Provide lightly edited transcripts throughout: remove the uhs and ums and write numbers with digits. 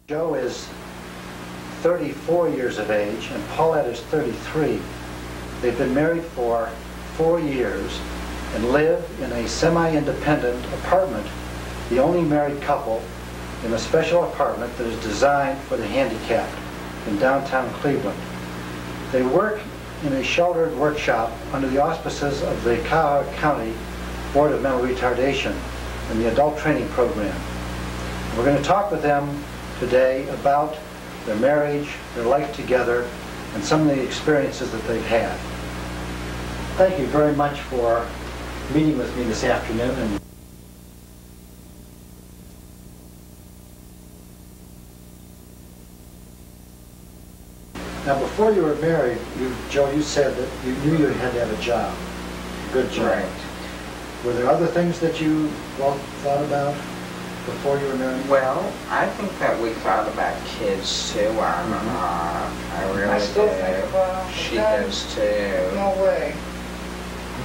Joe is 34 years of age and Paulette is 33. They've been married for 4 years and live in a semi-independent apartment, the only married couple in a special apartment that is designed for the handicapped in downtown Cleveland. They work in a sheltered workshop under the auspices of the Cuyahoga County Board of Mental Retardation and the Adult Training Program. We're going to talk with them today about their marriage, their life together, and some of the experiences that they've had. Thank you very much for meeting with me this afternoon. And now, before you were married, Joe, you said that you knew you had to have a job, a good job. Right. Were there other things that you thought about before you were married? Well, I think that we thought about kids too on and off. I really I still do. think about She that. does too. No way.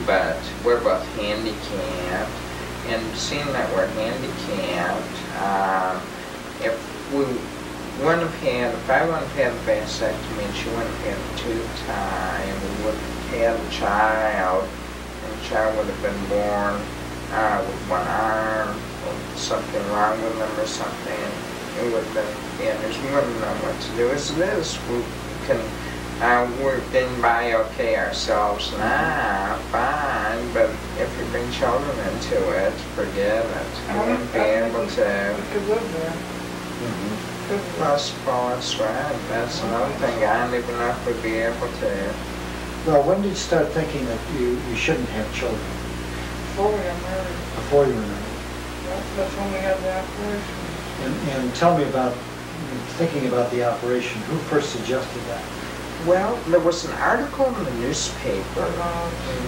But we're both handicapped, and seeing that we're handicapped, if I wouldn't have had a vasectomy and she wouldn't have had a tube tie, and we would have had a child, and the child would have been born with one arm, or something wrong with them or something, it would have been, we wouldn't know what to do. As it is, we can, we're getting by okay ourselves now, fine, but if you bring children into it, forget it. You wouldn't be able to. We could live there. Possible, that's right. That's another thing. I don't even know if we'd be able to. Well, when did you start thinking that you shouldn't have children? Before we got married. Before you were married. That's when we had the operation. And tell me about, thinking about the operation, who first suggested that? Well, there was an article in the newspaper.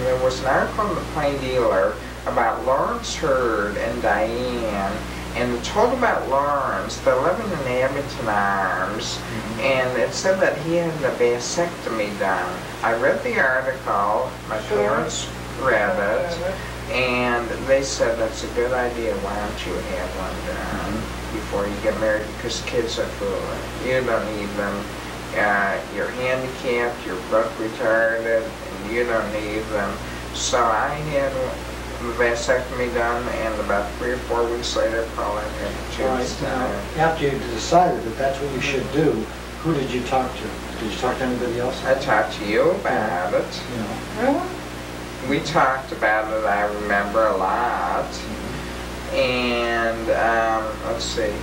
There was an article in the Plain Dealer about Lawrence Hurd and Diane, and it told about Lawrence. They're living in Abington Arms, and it said that he had a vasectomy done. I read the article, my parents read it, and they said that's a good idea, why don't you have one done before you get married, because kids are fooling. You don't need them. You're handicapped, you're both retarded, and you don't need them. So I had the vasectomy done, and about 3 or 4 weeks later, Paulette had the tubes done. After you decided that that's what you should do, who did you talk to? Did you talk to anybody else? I talked to you about it. Really? We talked about it, I remember, a lot. And, let's see,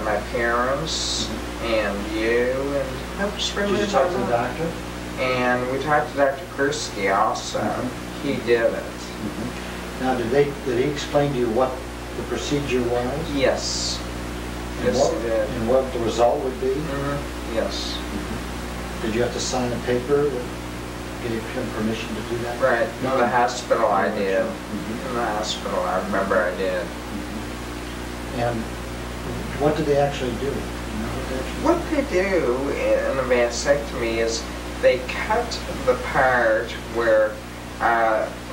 my parents and you, and that was really Did you talk to the doctor? And we talked to Dr. Kursky also. He did it. Now, did he explain to you what the procedure was? Yes. And Yes, he did. And what the result would be? Yes. Did you have to sign a paper that gave him permission to do that? Right. In the hospital I did. Mm-hmm. In the hospital, I remember I did. And what did they actually do? What they do in a vasectomy is they cut the part where,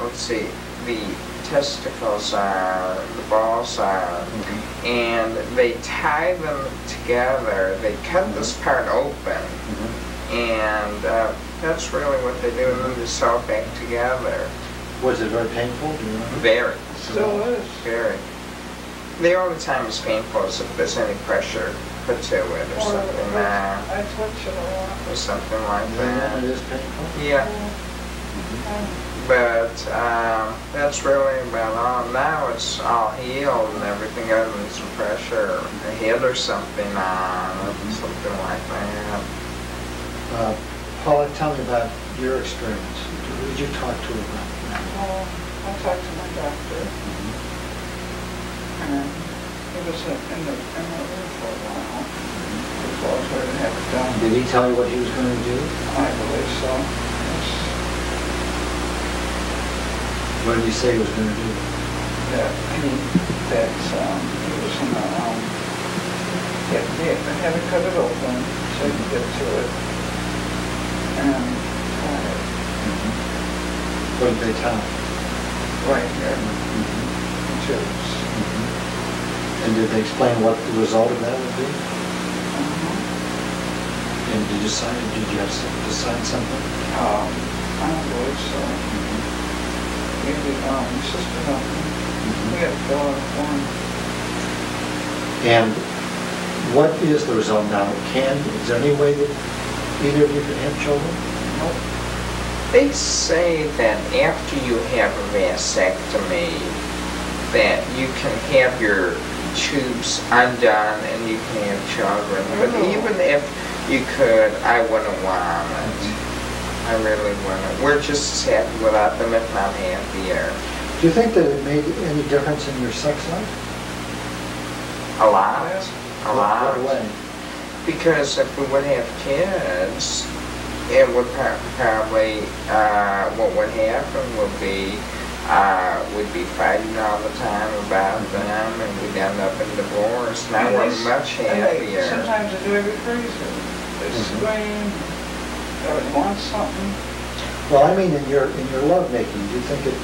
let's see, the testicles are, the balls are, and they tie them together. They cut this part open, and that's really what they do, and then they sew it back together. Was it very painful? Do you remember? Very. Still is. Very. The only time it's painful is if there's any pressure put to it or something, I twitch it a lot. or something like that. It is painful? Yeah. But that's really about all. Now it's all healed and everything, other than some pressure, a hit or something on it, something like that. Paula, tell me about your experience. Who did you talk to about that? I talked to my doctor, and he was in the room for a while before I was ready to have it done. Did he tell you what he was going to do? I believe so. Yes. What did he say he was going to do? That he was going to have it cut it open so he could get to it. And What did they tell him? right here, the tubes. And did they explain what the result of that would be? And did you sign, did you have to sign something? I don't believe so. Maybe, sister helped me. We had to fill out a form. And what is the result now? Is there any way that either of you can have children? Nope. They say that after you have a vasectomy, that you can have your tubes undone and you can have children. But even if you could, I wouldn't want it. I really wouldn't. We're just as happy without them, if not happier. Do you think that it made any difference in your sex life? A lot. A lot. What way? Because if we would have kids, it would probably, what would happen would be, we'd be fighting all the time about them, and we'd end up in divorce. Now we're much happier. Sometimes they drive you crazy. They scream, they want something. Well, I mean, in your love making, do you think it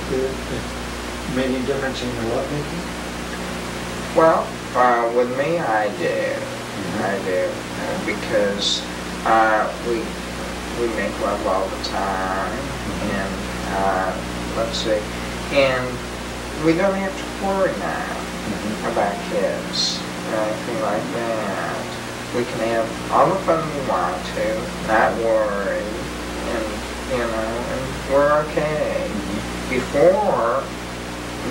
made any difference in your love making? Well, with me, I do. I do, because we make love all the time, and let's see, and we don't have to worry now about kids or anything like that. We can have all the fun we want to, not worry, and and we're okay. Before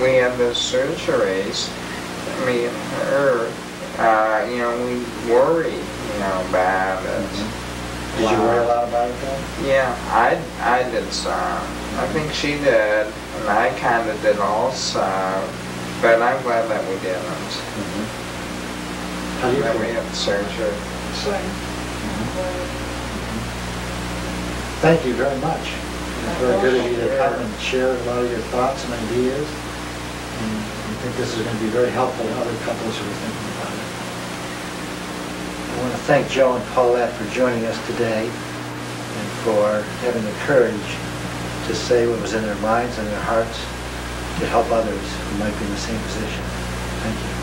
we had the surgeries, me and her, we worried, about it. Did you worry a lot about it then? Yeah, I did some. I think she did, and I kind of did also, but I'm glad that we didn't. How do you That feel? we had surgery. Same. Thank you very much. It's very good of you to come and share a lot of your thoughts and ideas. And I think this is going to be very helpful to other couples who are thinking about it. I want to thank Joe and Paulette for joining us today and for having the courage to say what was in their minds and their hearts to help others who might be in the same position. Thank you.